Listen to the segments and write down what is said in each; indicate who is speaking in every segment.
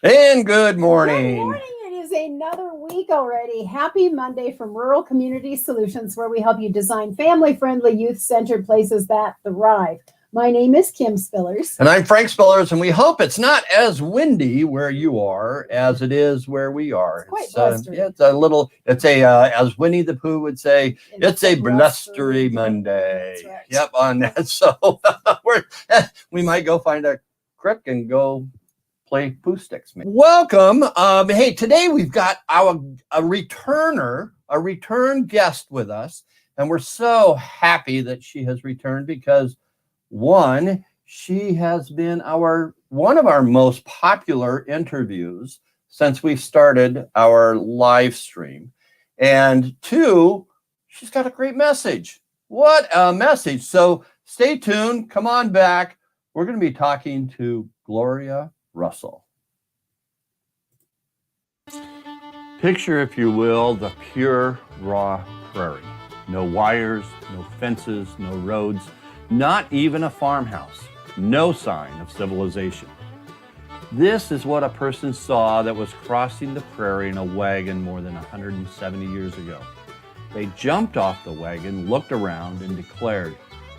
Speaker 1: And good
Speaker 2: Good
Speaker 1: morning.
Speaker 2: morning. It is another week already. Happy Monday from Rural Community Solutions, where we help you design family-friendly, youth-centered places that thrive. My name is Kim Spillers.
Speaker 1: And I'm Frank Spillers, and we hope it's not as windy where you are as it is where we are.
Speaker 2: It's quite blustery.
Speaker 1: As Winnie the Pooh would say, it's a blustery Monday.
Speaker 2: That's right.
Speaker 1: Yep, on that. So we might go find a creek and go play poo sticks. Welcome. Hey, today we've got a return guest with us, and we're so happy that she has returned because one, she has been one of our most popular interviews since we started our live stream, and two, she's got a great message. What a message! So stay tuned. Come on back. We're going to be talking to Gloria Russell. Picture, if you will, the pure, raw prairie. No wires, no fences, no roads, not even a farmhouse. No sign of civilization. This is what a person saw that was crossing the prairie in a wagon more than 170 years ago. They jumped off the wagon, looked around, and declared,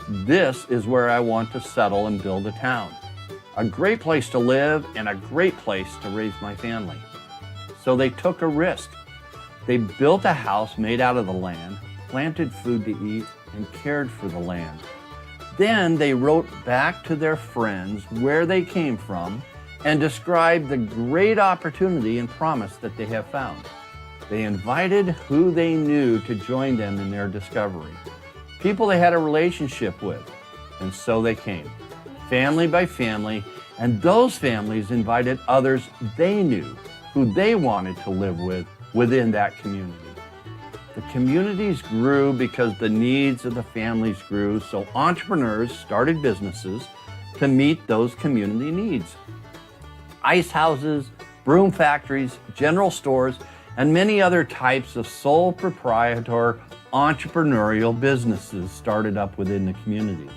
Speaker 1: "This is where I want to settle and build a town. A great place to live and a great place to raise my family." So they took a risk. They built a house made out of the land, planted food to eat, and cared for the land. Then they wrote back to their friends where they came from and described the great opportunity and promise that they have found. They invited who they knew to join them in their discovery, people they had a relationship with, and so they came, family by family, and those families invited others they knew who they wanted to live with within that community. The communities grew because the needs of the families grew, so entrepreneurs started businesses to meet those community needs. Ice houses, broom factories, general stores, and many other types of sole proprietor entrepreneurial businesses started up within the community.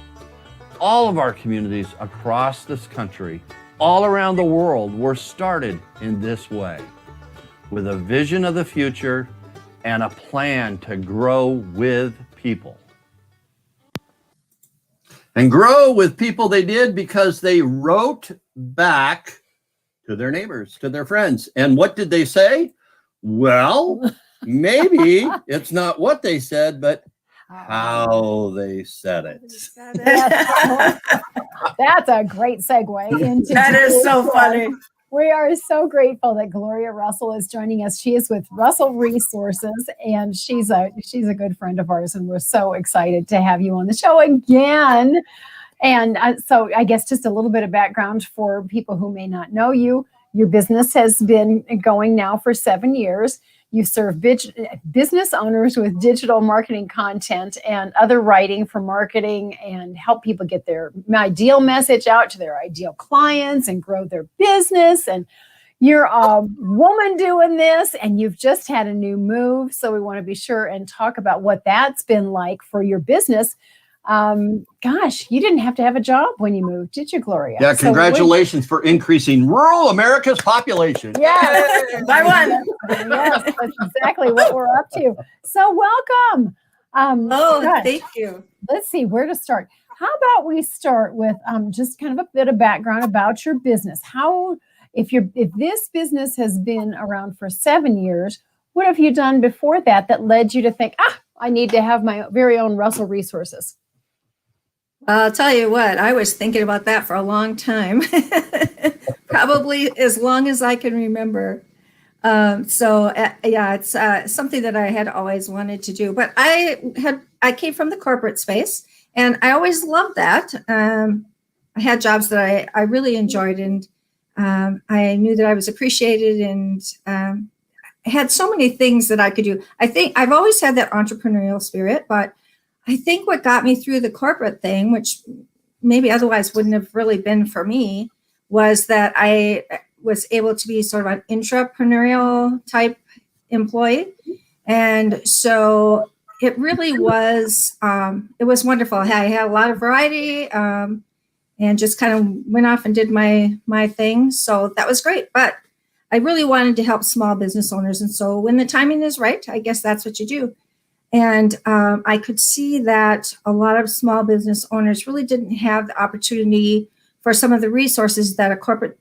Speaker 1: All of our communities across this country, all around the world, were started in this way, with a vision of the future and a plan to grow with people. And grow with people they did because they wrote back to their neighbors, to their friends. And what did they say? Well, maybe it's not what they said, but how they said it.
Speaker 2: That's a great segue into
Speaker 3: that is so funny.
Speaker 2: We are so grateful that Gloria Russell is joining us. She is with Russell Resources, and she's a good friend of ours, and we're so excited to have you on the show again. And so I guess just a little bit of background for people who may not know you. Your business has been going now for 7 years. You serve business owners with digital marketing content and other writing for marketing and help people get their ideal message out to their ideal clients and grow their business. And you're a woman doing this, and you've just had a new move. So we want to be sure and talk about what that's been like for your business. Gosh, you didn't have to have a job when you moved, did you, Gloria?
Speaker 1: Yeah, congratulations for increasing rural America's population.
Speaker 2: Yes,
Speaker 3: by one.
Speaker 2: Yes, that's exactly what we're up to. So welcome.
Speaker 3: Thank you.
Speaker 2: Let's see where to start. How about we start with just kind of a bit of background about your business. If this business has been around for 7 years, what have you done before that led you to think, I need to have my very own Russell Resources?
Speaker 3: I'll tell you what, I was thinking about that for a long time, probably as long as I can remember. It's something that I had always wanted to do, but I came from the corporate space, and I always loved that. I had jobs that I really enjoyed, and I knew that I was appreciated, and I had so many things that I could do. I think I've always had that entrepreneurial spirit, but I think what got me through the corporate thing, which maybe otherwise wouldn't have really been for me, was that I was able to be sort of an intrapreneurial type employee. And so it really was, it was wonderful. I had a lot of variety and just kind of went off and did my thing. So that was great. But I really wanted to help small business owners. And so when the timing is right, I guess that's what you do. And I could see that a lot of small business owners really didn't have the opportunity for some of the resources that a corporate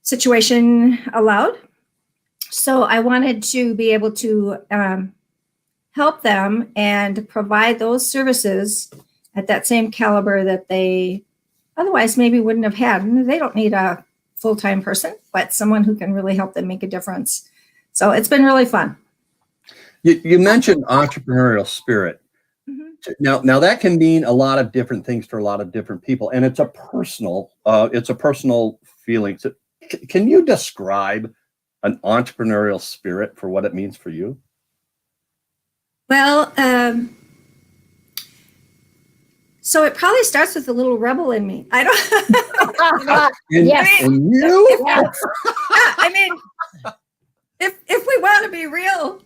Speaker 3: situation allowed. So I wanted to be able to help them and provide those services at that same caliber that they otherwise maybe wouldn't have had. And they don't need a full-time person, but someone who can really help them make a difference. So it's been really fun.
Speaker 1: You mentioned entrepreneurial spirit.
Speaker 3: Mm-hmm.
Speaker 1: Now that can mean a lot of different things for a lot of different people, and it's a personal feeling. So can you describe an entrepreneurial spirit for what it means for you?
Speaker 3: Well, so it probably starts with a little rebel in me. I don't.
Speaker 2: Yes.
Speaker 1: And you?
Speaker 3: Yeah, I mean, if we want to be real,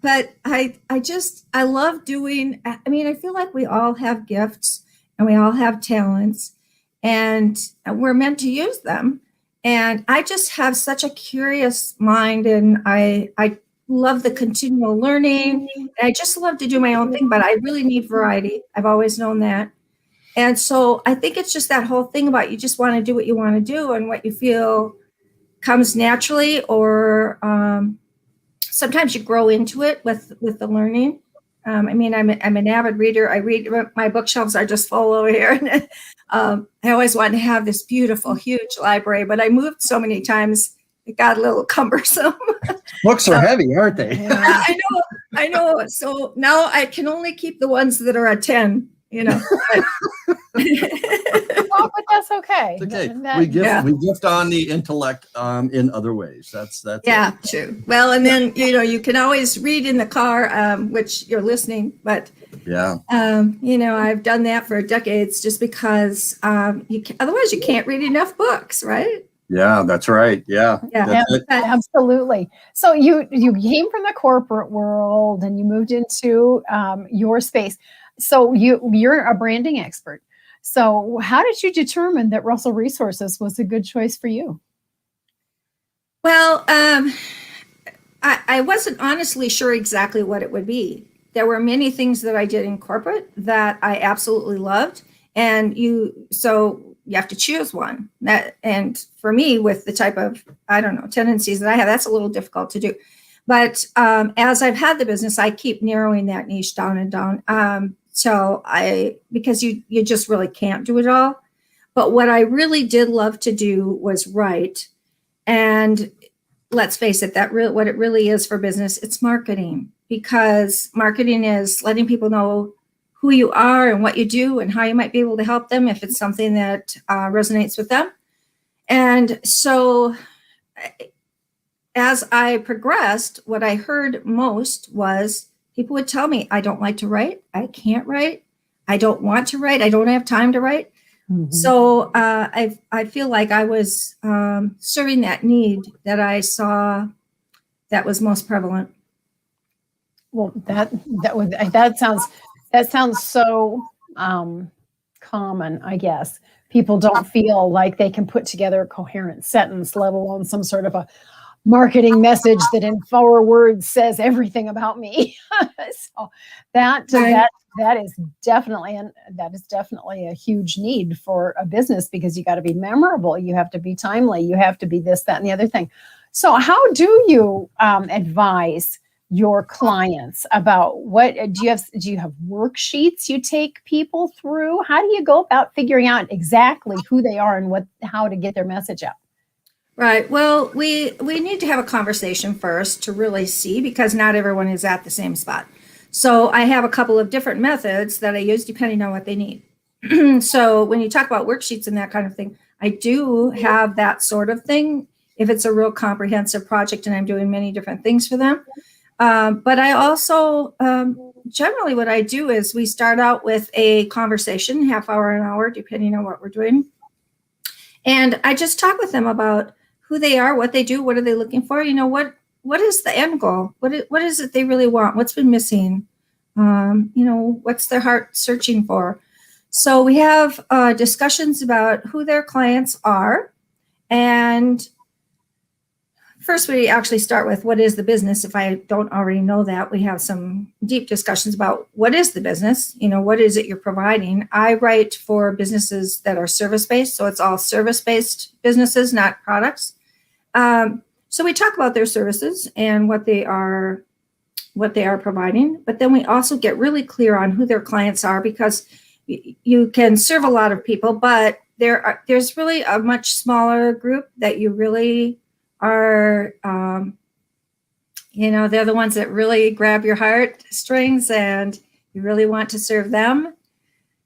Speaker 3: but I love doing. I mean, I feel like we all have gifts and we all have talents, and we're meant to use them. And I just have such a curious mind, and I love the continual learning. I just love to do my own thing, but I really need variety. I've always known that. And so I think it's just that whole thing about you just want to do what you want to do and what you feel comes naturally, or sometimes you grow into it with the learning. I mean, I'm an avid reader. I read, my bookshelves are just full over here. I always wanted to have this beautiful, huge library, but I moved so many times, it got a little cumbersome.
Speaker 1: Books are heavy, aren't they?
Speaker 3: I know. So now I can only keep the ones that are a 10,
Speaker 2: Well, but that's okay.
Speaker 1: It's okay.
Speaker 2: That-
Speaker 1: we gift on the intellect in other ways. That's
Speaker 3: yeah, true. Well, and then you can always read in the car, which you're listening, but
Speaker 1: yeah.
Speaker 3: I've done that for decades just because otherwise you can't read enough books, right?
Speaker 1: Yeah, that's right. Yeah.
Speaker 2: Absolutely. So you came from the corporate world and you moved into your space. So you're a branding expert. So how did you determine that Russell Resources was a good choice for you?
Speaker 3: Well, I wasn't honestly sure exactly what it would be. There were many things that I did in corporate that I absolutely loved. And so you have to choose one. And for me, with the type of, tendencies that I have, that's a little difficult to do. But as I've had the business, I keep narrowing that niche down and down. Because you just really can't do it all. But what I really did love to do was write. And let's face it, what it really is for business, it's marketing. Because marketing is letting people know who you are and what you do and how you might be able to help them if it's something that resonates with them. And so as I progressed, what I heard most was people would tell me, I don't like to write. I can't write. I don't want to write. I don't have time to write. Mm-hmm. So I feel like I was serving that need that I saw that was most prevalent.
Speaker 2: Well, that sounds so common, I guess. People don't feel like they can put together a coherent sentence, let alone some sort of a marketing message that in 4 words says everything about me. So that is definitely a huge need for a business, because you got to be memorable, you have to be timely, you have to be this, that, and the other thing. So how do you advise your clients about what do you have worksheets you take people through? How do you go about figuring out exactly who they are and how to get their message out?
Speaker 3: Right. Well, we need to have a conversation first to really see, because not everyone is at the same spot. So I have a couple of different methods that I use depending on what they need. So when you talk about worksheets and that kind of thing, I do have that sort of thing if it's a real comprehensive project and I'm doing many different things for them. But I also, generally what I do is we start out with a conversation, half hour, an hour, depending on what we're doing. And I just talk with them about who they are, what they do, what are they looking for? What is the end goal? What is it they really want? What's been missing? What's their heart searching for? So we have discussions about who their clients are And first, we actually start with what is the business. If I don't already know that, we have some deep discussions about what is the business, what is it you're providing. I write for businesses that are service-based, so it's all service-based businesses, not products. So we talk about their services and what they are providing, but then we also get really clear on who their clients are, because you can serve a lot of people, but there's really a much smaller group that you really are, they're the ones that really grab your heartstrings and you really want to serve them.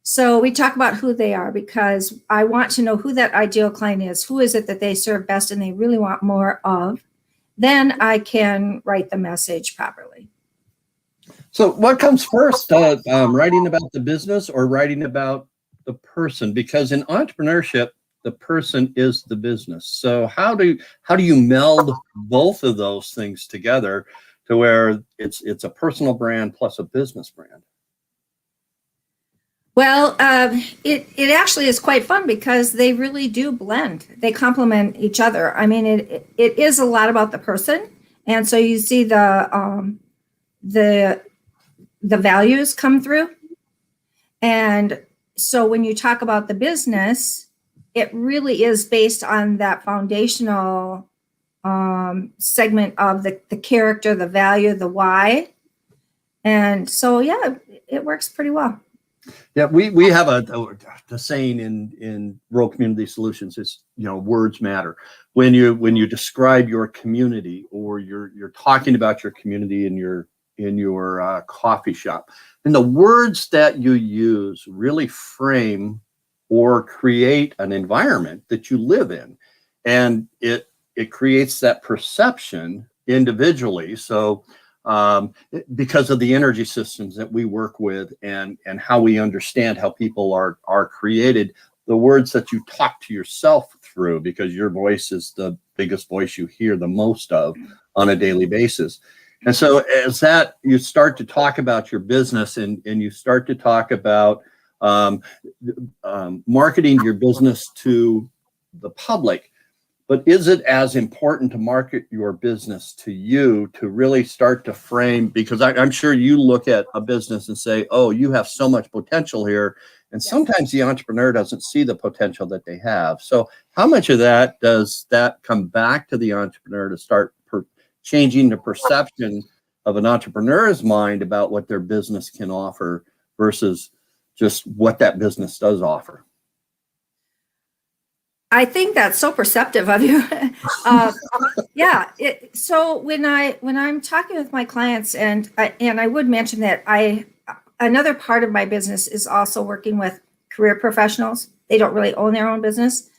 Speaker 3: So we talk about who they are, because I want to know who that ideal client is. Who is it that they serve best and they really want more of? Then I can write the message properly.
Speaker 1: So what comes first, writing about the business or writing about the person? Because in entrepreneurship, the person is the business. So how do you meld both of those things together to where it's a personal brand plus a business brand?
Speaker 3: Well, it actually is quite fun, because they really do blend. They complement each other. I mean, it is a lot about the person, and so you see the values come through. And so when you talk about the business, it really is based on that foundational segment of the character, the value, the why. And so, yeah, it works pretty well.
Speaker 1: Yeah, we have the saying in Rural Community Solutions is, words matter. When you describe your community, or you're talking about your community in your coffee shop, and the words that you use really frame or create an environment that you live in, and it creates that perception individually. So because of the energy systems that we work with and how we understand how people are created, the words that you talk to yourself through, because your voice is the biggest voice you hear the most of on a daily basis. And so as that, you start to talk about your business and you start to talk about marketing your business to the public. But is it as important to market your business to you, to really start to frame? Because I'm sure you look at a business and say, oh, you have so much potential here. And sometimes the entrepreneur doesn't see the potential that they have. So how much of that does that come back to the entrepreneur to start changing the perception of an entrepreneur's mind about what their business can offer versus just what that business does offer?
Speaker 3: I think that's so perceptive of you. Yeah. So when I'm talking with my clients, and I would mention that another part of my business is also working with career professionals. They don't really own their own business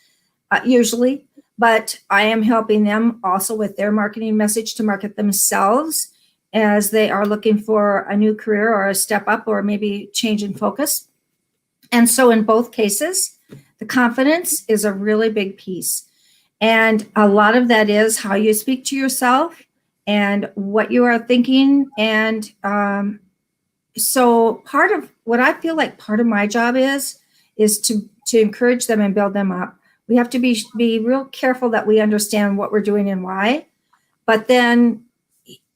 Speaker 3: usually, but I am helping them also with their marketing message to market themselves as they are looking for a new career or a step up or maybe change in focus. And so in both cases, the confidence is a really big piece. And a lot of that is how you speak to yourself and what you are thinking. And so part of what I feel like part of my job is to encourage them and build them up. We have to be real careful that we understand what we're doing and why. But then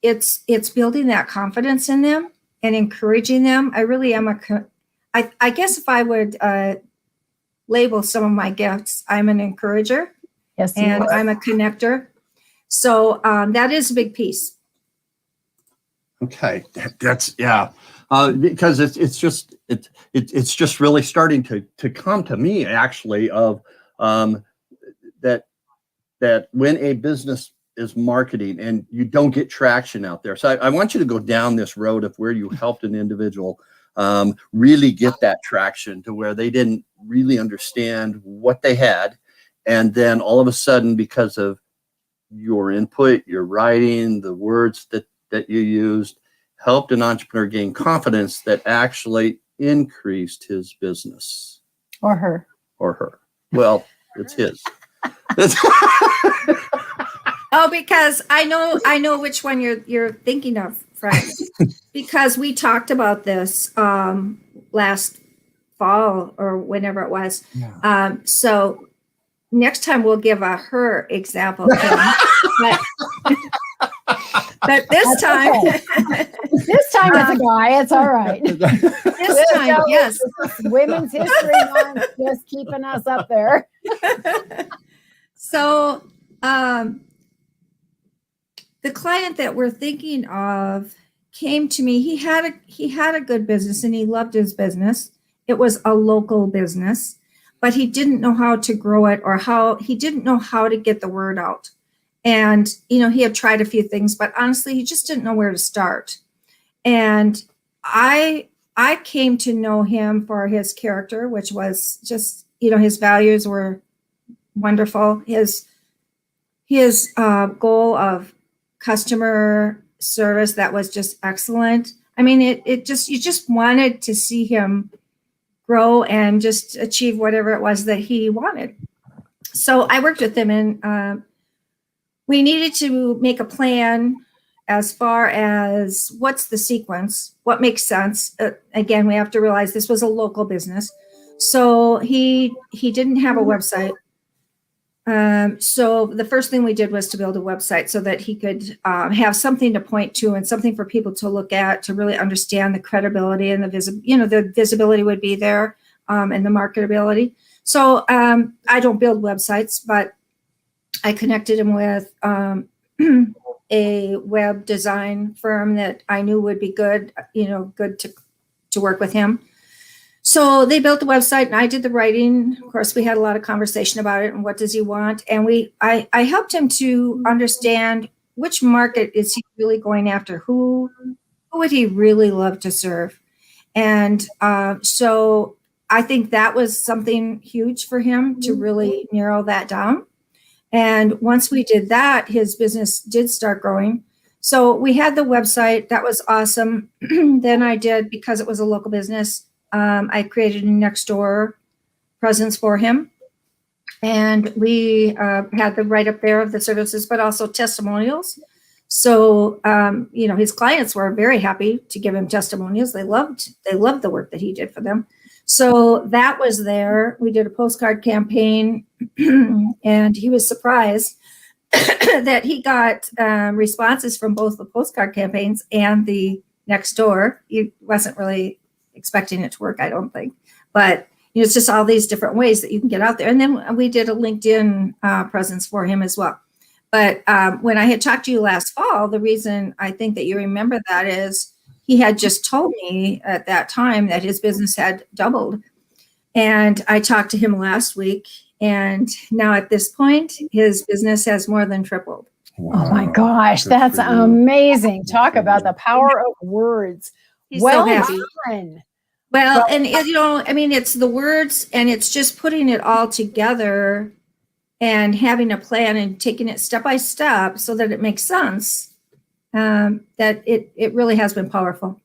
Speaker 3: it's building that confidence in them and encouraging them. I really am I guess if I would label some of my gifts, I'm an encourager.
Speaker 2: Yes,
Speaker 3: and I'm a connector. So that is a big piece.
Speaker 1: Okay, that's because it's just really starting to come to me actually of that when a business is marketing and you don't get traction out there. So I want you to go down this road of where you helped an individual really get that traction to where they didn't really understand what they had. And then all of a sudden, because of your input, your writing, the words that you used, helped an entrepreneur gain confidence that actually increased his business.
Speaker 2: Or her.
Speaker 1: Or her. Well, it's his.
Speaker 3: Oh, because I know which one you're thinking of, Frank. Because we talked about this last fall or whenever it was.
Speaker 1: Yeah.
Speaker 3: So next time we'll give her example. Kim. But this time,
Speaker 2: this time it's a guy. It's all right.
Speaker 3: this time, yes.
Speaker 2: Women's History Month, just keeping us up there.
Speaker 3: So, the client that we're thinking of came to me. He had a good business and he loved his business. It was a local business, but he didn't know how to grow it or he didn't know how to get the word out. And, he had tried a few things, but honestly, he just didn't know where to start. And I came to know him for his character, which was just, his values were wonderful. His goal of customer service, that was just excellent. I mean, you just wanted to see him grow and just achieve whatever it was that he wanted. So I worked with him, and we needed to make a plan as far as what's the sequence, what makes sense. Again, we have to realize this was a local business. So he didn't have a website. So the first thing we did was to build a website so that he could have something to point to and something for people to look at to really understand the credibility and the visibility would be there, and the marketability. So I don't build websites, but I connected him with a web design firm that I knew would be good, good to work with him. So they built the website and I did the writing. Of course, we had a lot of conversation about it and what does he want. And I helped him to understand which market is he really going after, who would he really love to serve. And so I think that was something huge for him to really narrow that down. And once we did that, his business did start growing. So we had the website. That was awesome. Then I did, because it was a local business, I created a next door presence for him. And we had the write up there of the services, but also testimonials. So, his clients were very happy to give him testimonials. They loved the work that he did for them. So that was there. We did a postcard campaign, and he was surprised that he got responses from both the postcard campaigns and the next door. He wasn't really expecting it to work, I don't think. But it's just all these different ways that you can get out there. And then we did a LinkedIn presence for him as well. But when I had talked to you last fall, the reason I think that you remember that is he had just told me at that time that his business had doubled. And I talked to him last week. And now at this point, his business has more than tripled.
Speaker 2: Wow. Oh my gosh, that's amazing. Talk about the power of words.
Speaker 3: He's so happy.
Speaker 2: Done.
Speaker 3: Well, and it's the words, and it's just putting it all together and having a plan and taking it step by step so that it makes sense. That it really has been powerful.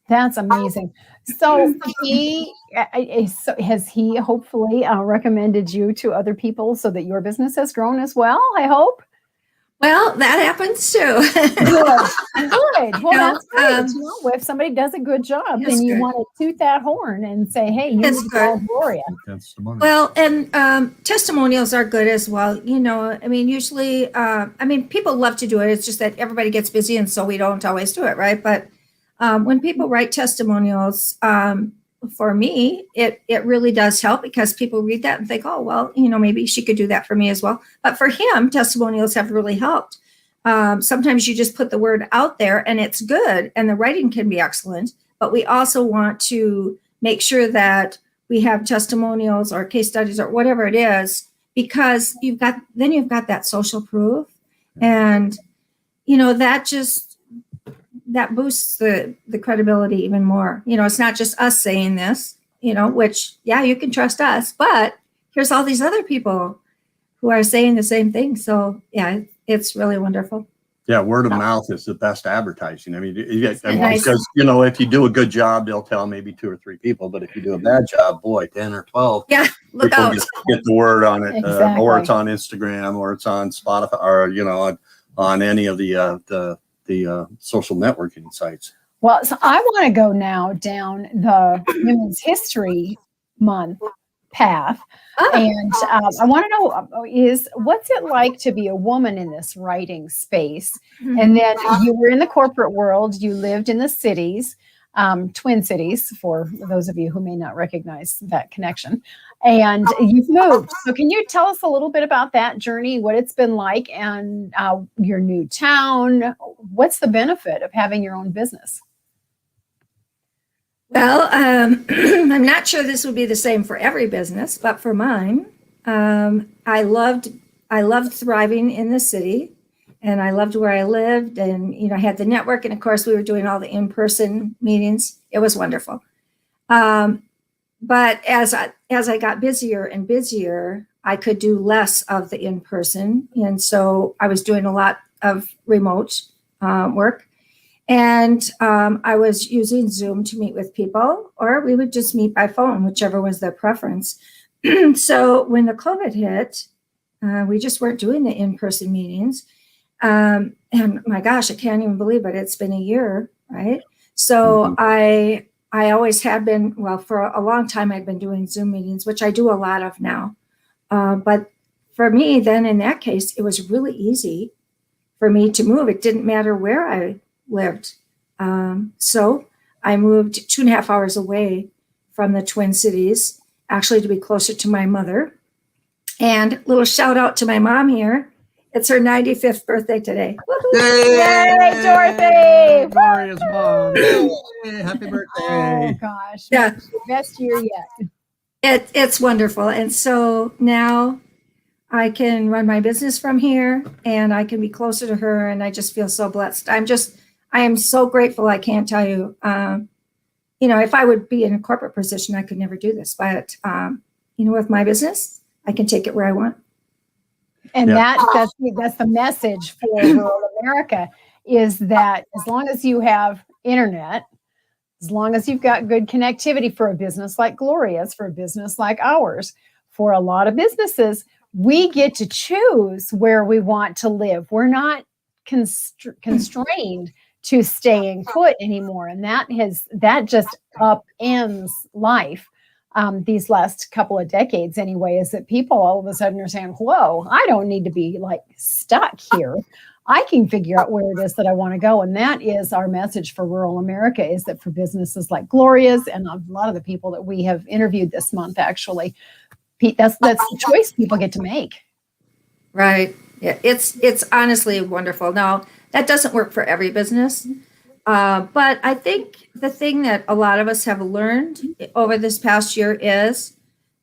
Speaker 2: That's amazing. So has he hopefully recommended you to other people so that your business has grown as well, I hope?
Speaker 3: Well, that happens too.
Speaker 2: Good. Well, that's great. If somebody does a good job, then you want to toot that horn and say, hey, you need to call Gloria.
Speaker 3: Well, and testimonials are good as well. Usually, people love to do it. It's just that everybody gets busy, and so we don't always do it, right? But when people write testimonials, for me, it really does help, because people read that and think, oh, well, maybe she could do that for me as well. But for him, testimonials have really helped. Sometimes you just put the word out there and it's good, and the writing can be excellent. But we also want to make sure that we have testimonials or case studies or whatever it is, because you've got that social proof, and that boosts the credibility even more. It's not just us saying this, which, yeah, you can trust us, but here's all these other people who are saying the same thing. So yeah, it's really wonderful.
Speaker 1: Yeah, word of mouth is the best advertising. Because if you do a good job, they'll tell maybe 2 or 3 people. But if you do a bad job, boy, 10 or 12.
Speaker 3: Yeah, look out.
Speaker 1: Get the word on it,
Speaker 2: Exactly.
Speaker 1: Or it's on Instagram, or it's on Spotify, or on any of the social networking sites.
Speaker 2: Well, so I want to go now down the Women's History Month path. And I want to know is what's it like to be a woman in this writing space? And then you were in the corporate world, you lived in the cities, Twin Cities, for those of you who may not recognize that connection. And you've moved. So can you tell us a little bit about that journey, what it's been like, and your new town? What's the benefit of having your own business?
Speaker 3: Well, I'm not sure this would be the same for every business, but for mine, I loved thriving in the city, and I loved where I lived, and I had the network, and of course we were doing all the in-person meetings. It was wonderful. But as I got busier and busier, I could do less of the in-person, and so I was doing a lot of remote work. And I was using Zoom to meet with people, or we would just meet by phone, whichever was their preference. So when the COVID hit, we just weren't doing the in-person meetings. And my gosh, I can't even believe it. It's been a year, right? So I always had been, well, for a long time, I'd been doing Zoom meetings, which I do a lot of now. But for me, then in that case, it was really easy for me to move. It didn't matter where I lived. So I moved 2.5 hours away from the Twin Cities, actually to be closer to my mother. And a little shout out to my mom here. It's her 95th birthday today.
Speaker 2: Yay, Dorothy!
Speaker 4: Gloria's mom. Yay, happy birthday.
Speaker 2: Oh gosh.
Speaker 3: Yeah.
Speaker 2: Best year yet.
Speaker 3: It's wonderful. And so now I can run my business from here, and I can be closer to her, and I just feel so blessed. I am so grateful. I can't tell you. If I would be in a corporate position, I could never do this. But with my business, I can take it where I want.
Speaker 2: And that's the message for rural America, is that as long as you have internet, as long as you've got good connectivity for a business like Gloria's, for a business like ours, for a lot of businesses, we get to choose where we want to live. We're not constrained to staying put anymore. And that just upends life. These last couple of decades anyway, is that people all of a sudden are saying, whoa, I don't need to be like stuck here. I can figure out where it is that I want to go. And that is our message for rural America, is that for businesses like Gloria's and a lot of the people that we have interviewed this month, actually, that's the choice people get to make.
Speaker 3: Right. Yeah. It's honestly wonderful. Now, that doesn't work for every business. But I think the thing that a lot of us have learned over this past year is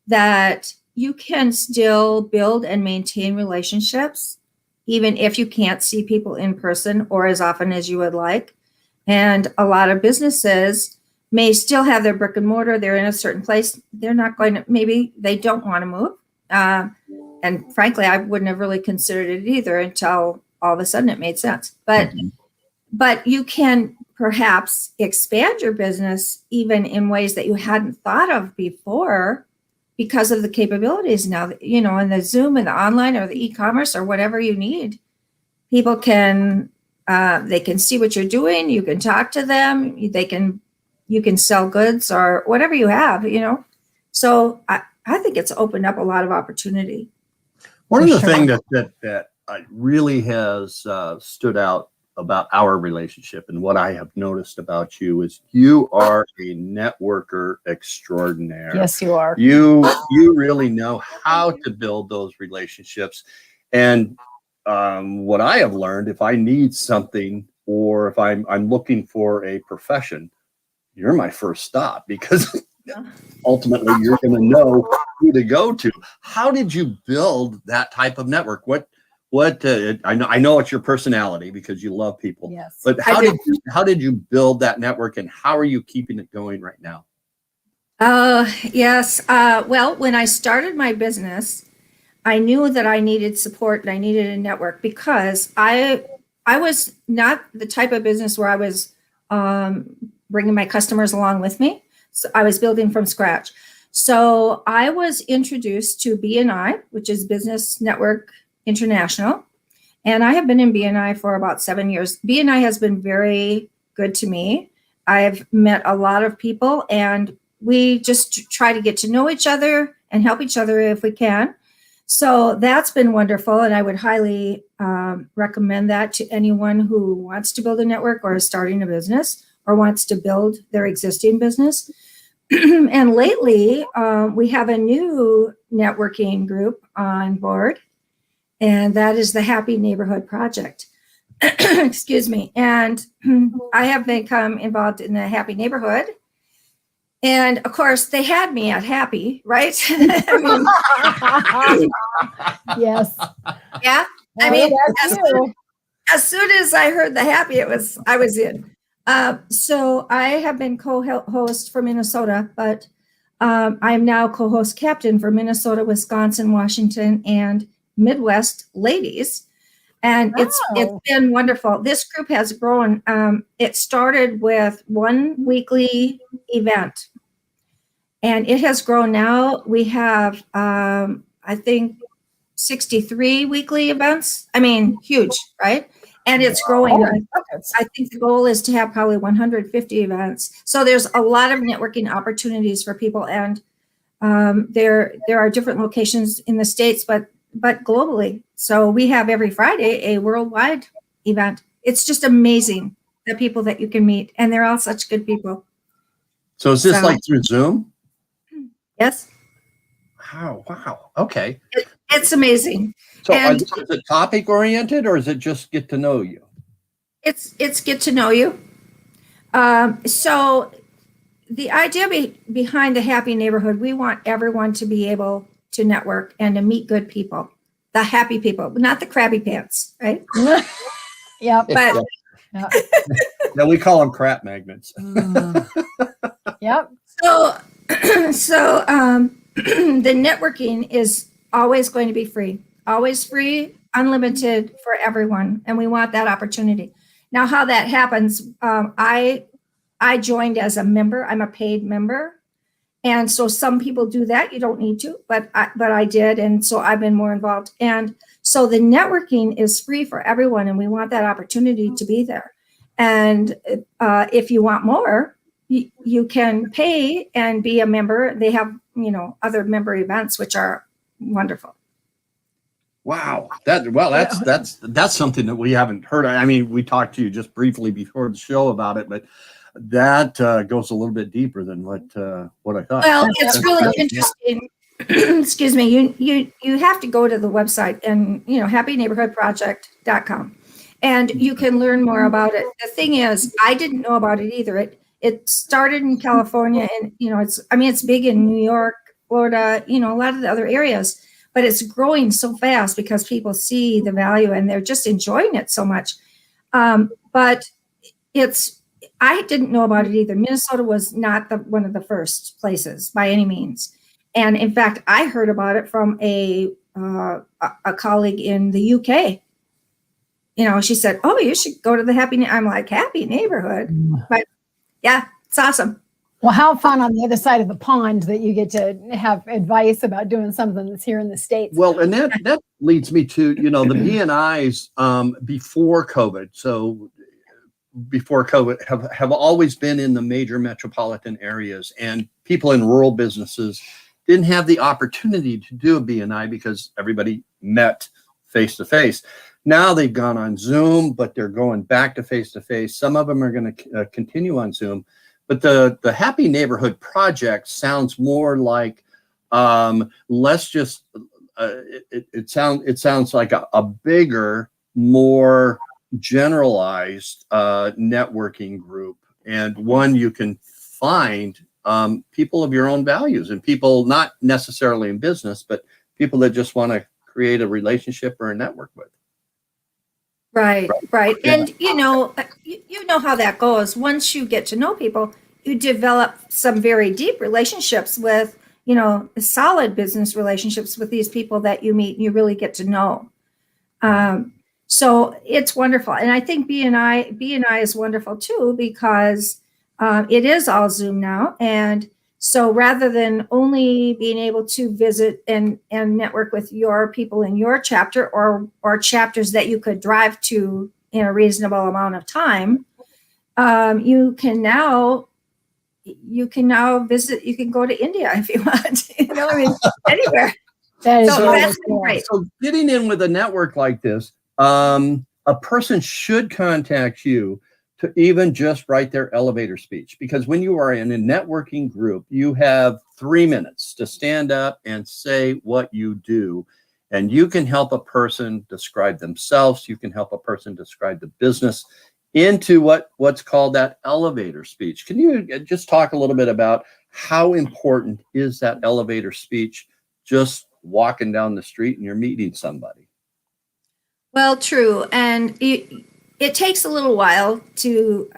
Speaker 3: that you can still build and maintain relationships, even if you can't see people in person or as often as you would like. And a lot of businesses may still have their brick and mortar. They're in a certain place. They're not going to, maybe they don't want to move. And frankly, I wouldn't have really considered it either until all of a sudden it made sense. But you can perhaps expand your business even in ways that you hadn't thought of before because of the capabilities now, in the Zoom and the online or the e-commerce or whatever you need. People can, they can see what you're doing. You can talk to them. You can sell goods or whatever you have, So I think it's opened up a lot of opportunity.
Speaker 1: One of the things that really has stood out about our relationship and what I have noticed about you is you are a networker extraordinaire.
Speaker 2: Yes, you are.
Speaker 1: You really know how to build those relationships. And what I have learned, if I need something or if I'm looking for a profession, you're my first stop, because ultimately you're going to know who to go to. How did you build that type of network? I know it's your personality because you love people.
Speaker 2: Yes.
Speaker 1: But how did you build that network, and how are you keeping it going right now?
Speaker 3: Yes. Well, when I started my business, I knew that I needed support and I needed a network, because I was not the type of business where I was bringing my customers along with me. So I was building from scratch. So I was introduced to BNI, which is Business Network International. And I have been in BNI for about 7 years. BNI has been very good to me. I've met a lot of people, and we just try to get to know each other and help each other if we can. So that's been wonderful. And I would highly recommend that to anyone who wants to build a network or is starting a business or wants to build their existing business. And lately, we have a new networking group on board, and that is the Happy Neighborhood Project. Excuse me. And I have become involved in the Happy Neighborhood. And of course, they had me at Happy, right?
Speaker 2: I mean, yes.
Speaker 3: Yeah. I mean, as soon as I heard the Happy, I was in. So I have been co-host for Minnesota, but I'm now co-host captain for Minnesota, Wisconsin, Washington, and Midwest ladies. And it's been wonderful. This group has grown. It started with one weekly event, and it has grown. Now we have, I think, 63 weekly events. I mean, huge, right? And it's growing. I think the goal is to have probably 150 events. So there's a lot of networking opportunities for people, and there are different locations in the States, but globally. So we have every Friday a worldwide event. It's just amazing the people that you can meet, and they're all such good people.
Speaker 1: So is this like through Zoom?
Speaker 3: Yes.
Speaker 1: Wow. Okay.
Speaker 3: It's amazing.
Speaker 1: So is it topic oriented, or is it just get to know you?
Speaker 3: It's get to know you. So the idea behind the Happy Neighborhood, we want everyone to be able to network and to meet good people, the happy people, not the crabby pants, right?
Speaker 2: Yeah.
Speaker 3: But
Speaker 1: No, we call them crap magnets.
Speaker 2: Yep.
Speaker 3: So the networking is always going to be free, always free, unlimited for everyone. And we want that opportunity. Now, how that happens, I joined as a member. I'm a paid member. And so some people do that. You don't need to, but I did. And so I've been more involved. And so the networking is free for everyone. And we want that opportunity to be there. And if you want more, you can pay and be a member. They have, other member events, which are wonderful.
Speaker 1: Wow. That's something that we haven't heard. I mean, we talked to you just briefly before the show about it, but that goes a little bit deeper than what I thought.
Speaker 3: Well, it's really interesting. Excuse me. You have to go to the website and, happyneighborhoodproject.com, and you can learn more about it. The thing is, I didn't know about it either. It started in California, and, it's big in New York, Florida, a lot of the other areas, but it's growing so fast because people see the value and they're just enjoying it so much. But I didn't know about it either. Minnesota was not one of the first places by any means. And in fact, I heard about it from a colleague in the UK. She said, "Oh, you should go to the I'm like, Happy Neighborhood." But yeah, it's awesome.
Speaker 2: Well, how fun on the other side of the pond that you get to have advice about doing something that's here in the States.
Speaker 1: Well, and that leads me to, the BNIs before COVID. So before COVID have always been in the major metropolitan areas, and people in rural businesses didn't have the opportunity to do a BNI because everybody met face to face. Now they've gone on Zoom, but they're going back to face to face. Some of them are going to continue on Zoom, but the Happy Neighborhood Project sounds more like let's just it sounds like a bigger, more generalized networking group, and one you can find people of your own values, and people not necessarily in business, but people that just want to create a relationship or a network with.
Speaker 3: Right.
Speaker 1: Yeah.
Speaker 3: And you know how that goes. Once you get to know people, you develop some very deep relationships with, solid business relationships with these people that you meet and you really get to know. So it's wonderful. And I think BNI is wonderful too, because it is all Zoom now. And so rather than only being able to visit and network with your people in your chapter or chapters that you could drive to in a reasonable amount of time, you can now, you can now visit, you can go to India if you want, I mean, anywhere.
Speaker 2: That is
Speaker 3: So
Speaker 2: really
Speaker 3: that's
Speaker 2: cool.
Speaker 3: great.
Speaker 1: So getting in with a network like this, a person should contact you to even just write their elevator speech, because when you are in a networking group, you have 3 minutes to stand up and say what you do. And you can help a person describe themselves. You can help a person describe the business into what's called that elevator speech. Can you just talk a little bit about how important is that elevator speech, just walking down the street and you're meeting somebody?
Speaker 3: Well, true. And it takes a little while to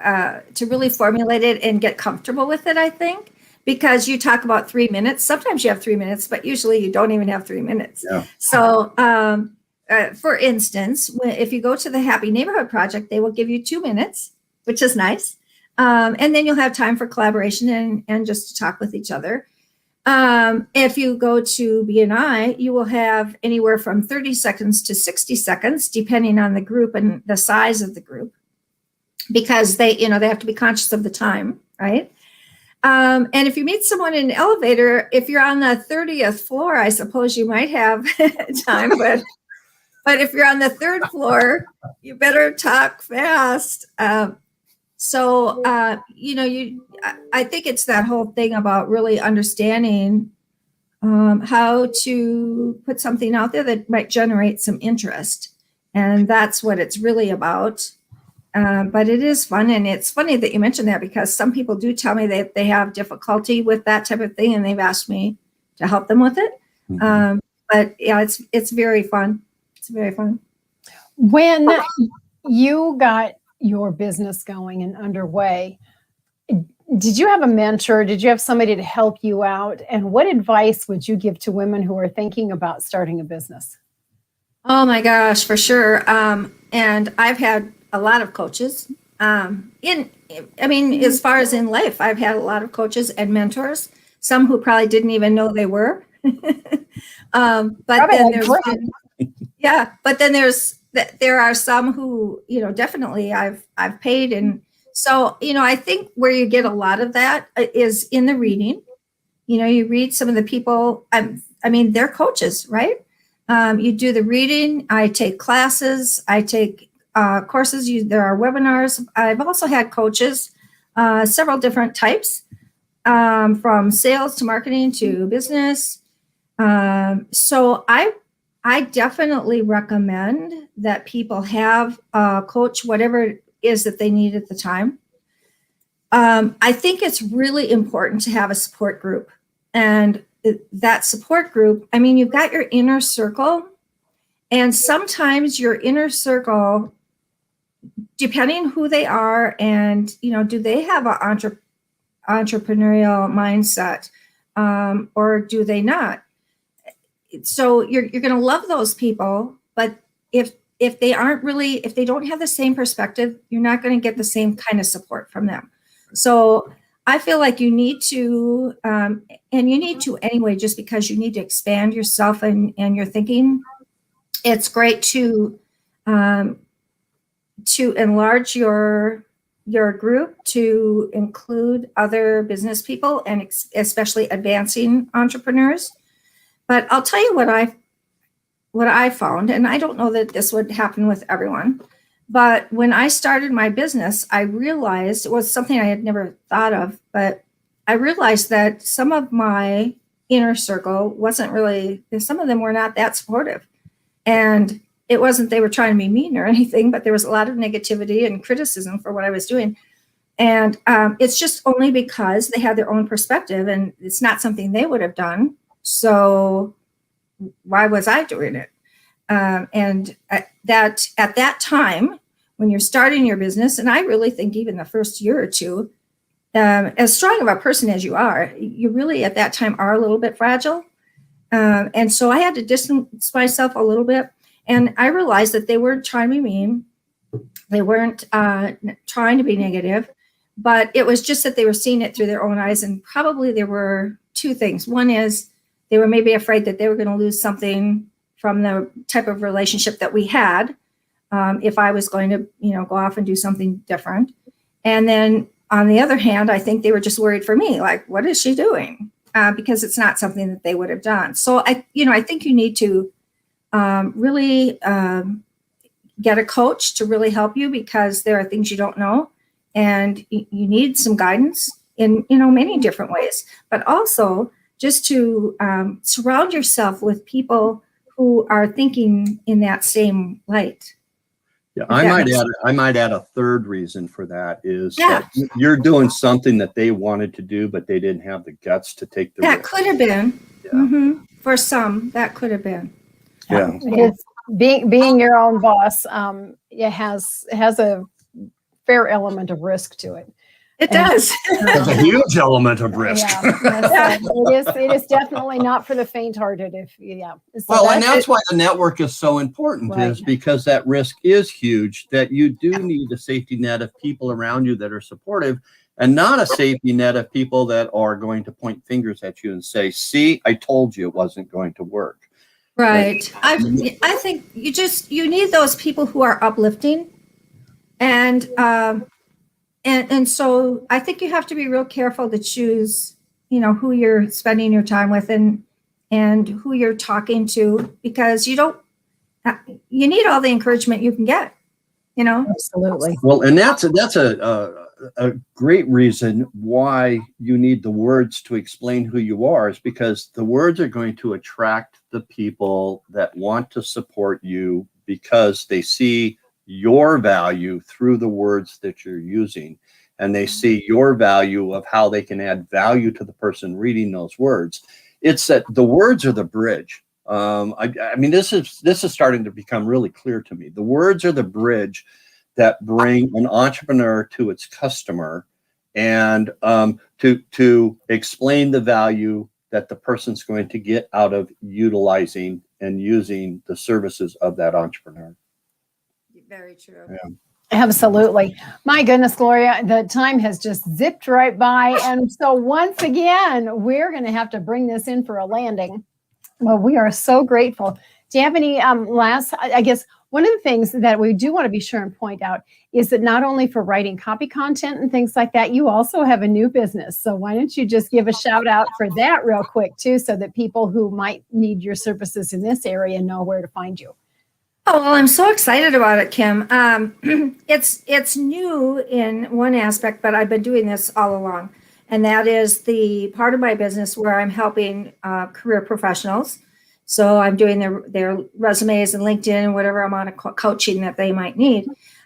Speaker 3: really formulate it and get comfortable with it, I think, because you talk about 3 minutes. Sometimes you have 3 minutes, but usually you don't even have 3 minutes.
Speaker 1: Yeah.
Speaker 3: So, for instance, if you go to the Happy Neighborhood Project, they will give you 2 minutes, which is nice. And then you'll have time for collaboration and just to talk with each other. If you go to BNI, you will have anywhere from 30 seconds to 60 seconds, depending on the group and the size of the group, because they have to be conscious of the time, right? And if you meet someone in an elevator, if you're on the 30th floor, I suppose you might have time, but if you're on the 3rd floor, you better talk fast. I think it's that whole thing about really understanding how to put something out there that might generate some interest. And that's what it's really about. But it is fun. And it's funny that you mentioned that, because some people do tell me that they have difficulty with that type of thing, and they've asked me to help them with it.
Speaker 1: Mm-hmm.
Speaker 3: But yeah, it's very fun. It's very fun.
Speaker 2: When you got your business going and underway, did you have a mentor? Did you have somebody to help you out? And what advice would you give to women who are thinking about starting a business?
Speaker 3: Oh my gosh, for sure. And I've had a lot of coaches. As far as in life, I've had a lot of coaches and mentors, some who probably didn't even know they were. But then there are some who, definitely I've paid. And so, I think where you get a lot of that is in the reading. You read some of the people, they're coaches, right? You do the reading. I take classes. I take courses. There are webinars. I've also had coaches, several different types, from sales to marketing to business. So I definitely recommend that people have a coach, whatever it is that they need at the time. I think it's really important to have a support group. And that support group, you've got your inner circle. And sometimes your inner circle, depending who they are and, do they have an entrepreneurial mindset, or do they not? So you're going to love those people, but if they don't have the same perspective, you're not going to get the same kind of support from them. So I feel like you need to, and you need to anyway, just because you need to expand yourself and your thinking. It's great to enlarge your group to include other business people, and especially advancing entrepreneurs. But I'll tell you what I found, and I don't know that this would happen with everyone, but when I started my business, I realized it was something I had never thought of, but I realized that some of my inner circle wasn't really, some of them were not that supportive. And it wasn't they were trying to be mean or anything, but there was a lot of negativity and criticism for what I was doing. And it's just only because they had their own perspective, and it's not something they would have done. So why was I doing it? And at that time, when you're starting your business, and I really think even the first year or two, as strong of a person as you are, you really at that time are a little bit fragile. And so I had to distance myself a little bit. And I realized that they weren't trying to be mean. They weren't trying to be negative, but it was just that they were seeing it through their own eyes. And probably there were two things. One is they were maybe afraid that they were going to lose something from the type of relationship that we had, if I was going to, go off and do something different. And then on the other hand, I think they were just worried for me, like, what is she doing? Because it's not something that they would have done. So I think you need to really get a coach to really help you, because there are things you don't know, and you need some guidance in many different ways. But also just to surround yourself with people who are thinking in that same light.
Speaker 1: Yeah, I might add a third reason for that is
Speaker 3: Yeah.
Speaker 1: that you're doing something that they wanted to do, but they didn't have the guts to take the
Speaker 3: That
Speaker 1: risk.
Speaker 3: could have been.
Speaker 1: Yeah.
Speaker 3: Mhm. For some, that could have been.
Speaker 1: Yeah.
Speaker 2: It's being your own boss. It has a fair element of risk to it.
Speaker 3: It does.
Speaker 1: There's a huge element of risk.
Speaker 2: Yeah, it is definitely not for the faint-hearted. So
Speaker 1: Well, and that's why the network is so important,
Speaker 2: Right.
Speaker 1: is because that risk is huge, that you do need a safety net of people around you that are supportive, and not a safety net of people that are going to point fingers at you and say, see, I told you it wasn't going to work.
Speaker 3: Right. I think you need those people who are uplifting, and so I think you have to be real careful to choose, who you're spending your time with and who you're talking to, because you need all the encouragement you can get,
Speaker 2: Absolutely.
Speaker 1: Well, and that's a great reason why you need the words to explain who you are, is because the words are going to attract the people that want to support you, because they see your value through the words that you're using, and they see your value of how they can add value to the person reading those words. It's that the words are the bridge. I mean, this is starting to become really clear to me. The words are the bridge that bring an entrepreneur to its customer, and to explain the value that the person's going to get out of utilizing and using the services of that entrepreneur.
Speaker 3: Very true.
Speaker 1: Yeah.
Speaker 2: Absolutely. My goodness, Gloria, the time has just zipped right by. And so once again, we're going to have to bring this in for a landing. Well, we are so grateful. Do you have any last, I guess, one of the things that we do want to be sure and point out is that not only for writing copy content and things like that, you also have a new business. So why don't you just give a shout out for that real quick too, so that people who might need your services in this area know where to find you.
Speaker 3: Oh, well, I'm so excited about it, Kim. It's new in one aspect, but I've been doing this all along. And that is the part of my business where I'm helping career professionals. So I'm doing their resumes and LinkedIn and whatever amount of coaching that they might need.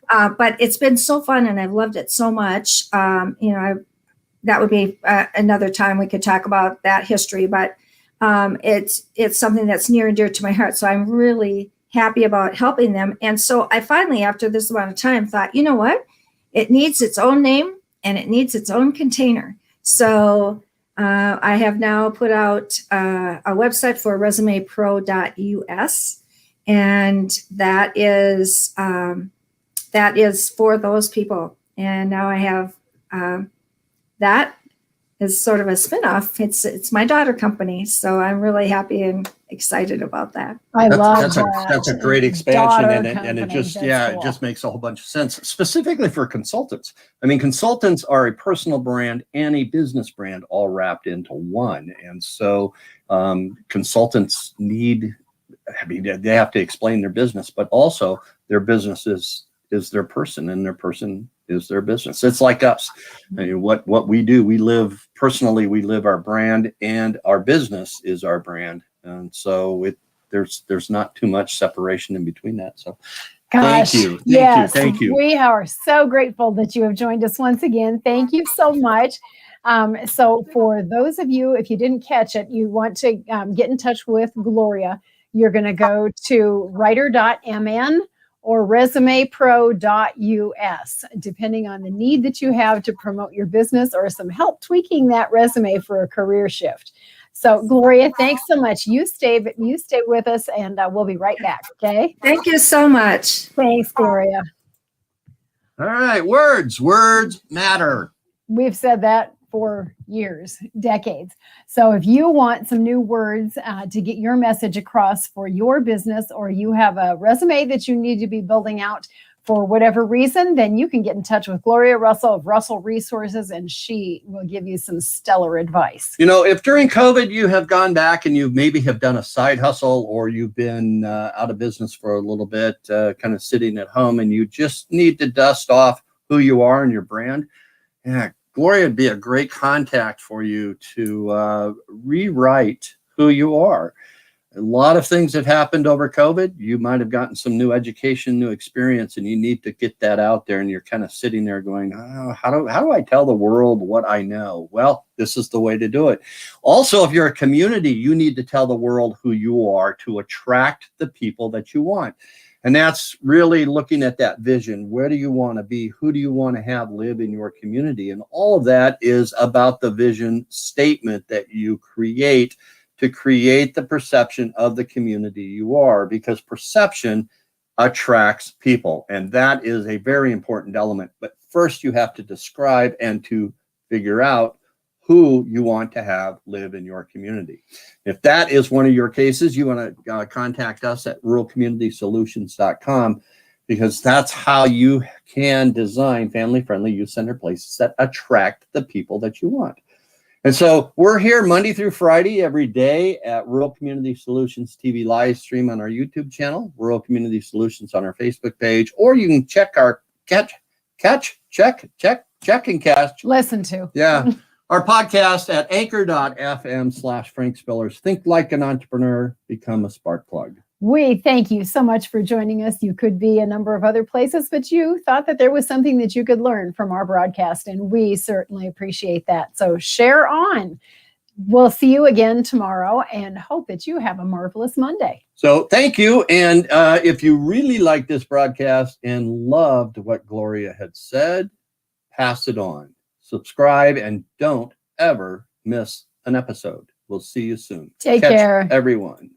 Speaker 3: But it's been so fun, and I've loved it so much. That would be another time we could talk about that history. But it's something that's near and dear to my heart. So I'm really happy about helping them. And so I finally, after this amount of time, thought, you know what? It needs its own name and it needs its own container. So I have now put out a website for resumepro.us, and that is for those people. And now I have that is sort of a spinoff. It's my daughter company, so I'm really happy and excited about that.
Speaker 1: That's a great expansion, and it just
Speaker 2: cool.
Speaker 1: It just makes a whole bunch of sense, specifically for consultants. I mean, consultants are a personal brand and a business brand all wrapped into one, and so consultants they have to explain their business, but also their business is their person, and their person is their business. It's like us. I mean, what we do, we live our brand, and our business is our brand. And so there's not too much separation in between that. So
Speaker 2: Gosh,
Speaker 1: thank you.
Speaker 2: We are so grateful that you have joined us once again. Thank you so much. So for those of you, if you didn't catch it, you want to get in touch with Gloria, you're going to go to writer.mn or resumepro.us, depending on the need that you have to promote your business or some help tweaking that resume for a career shift. So Gloria, thanks so much. You stay with us, and we'll be right back. Okay.
Speaker 3: Thank you so much.
Speaker 2: Thanks, Gloria.
Speaker 1: All right. Words matter.
Speaker 2: We've said that for years, decades. So if you want some new words to get your message across for your business, or you have a resume that you need to be building out for whatever reason, then you can get in touch with Gloria Russell of Russell Resources, and she will give you some stellar advice.
Speaker 1: You know, if during COVID you have gone back and you maybe have done a side hustle, or you've been out of business for a little bit, kind of sitting at home, and you just need to dust off who you are and your brand, yeah, Gloria would be a great contact for you to rewrite who you are. A lot of things have happened over COVID. You might have gotten some new education, new experience, and you need to get that out there. And you're kind of sitting there going, oh, how do I tell the world what I know? Well, this is the way to do it. Also, if you're a community, you need to tell the world who you are to attract the people that you want. And that's really looking at that vision. Where do you want to be? Who do you want to have live in your community? And all of that is about the vision statement that you create to create the perception of the community you are, because perception attracts people. And that is a very important element. But first you have to describe and to figure out who you want to have live in your community. If that is one of your cases, you want to contact us at ruralcommunitysolutions.com, because that's how you can design family-friendly youth-centered places that attract the people that you want. And so we're here Monday through Friday every day at Rural Community Solutions TV live stream on our YouTube channel, Rural Community Solutions on our Facebook page, or you can check our check and catch.
Speaker 2: Listen to.
Speaker 1: Yeah. Our podcast at anchor.fm/Frank Spillers. Think like an entrepreneur, become a spark plug.
Speaker 2: We thank you so much for joining us. You could be a number of other places, but you thought that there was something that you could learn from our broadcast, and we certainly appreciate that. So share on. We'll see you again tomorrow and hope that you have a marvelous Monday.
Speaker 1: So thank you. And if you really like this broadcast and loved what Gloria had said, pass it on. Subscribe and don't ever miss an episode. We'll see you soon.
Speaker 2: Take care,
Speaker 1: everyone.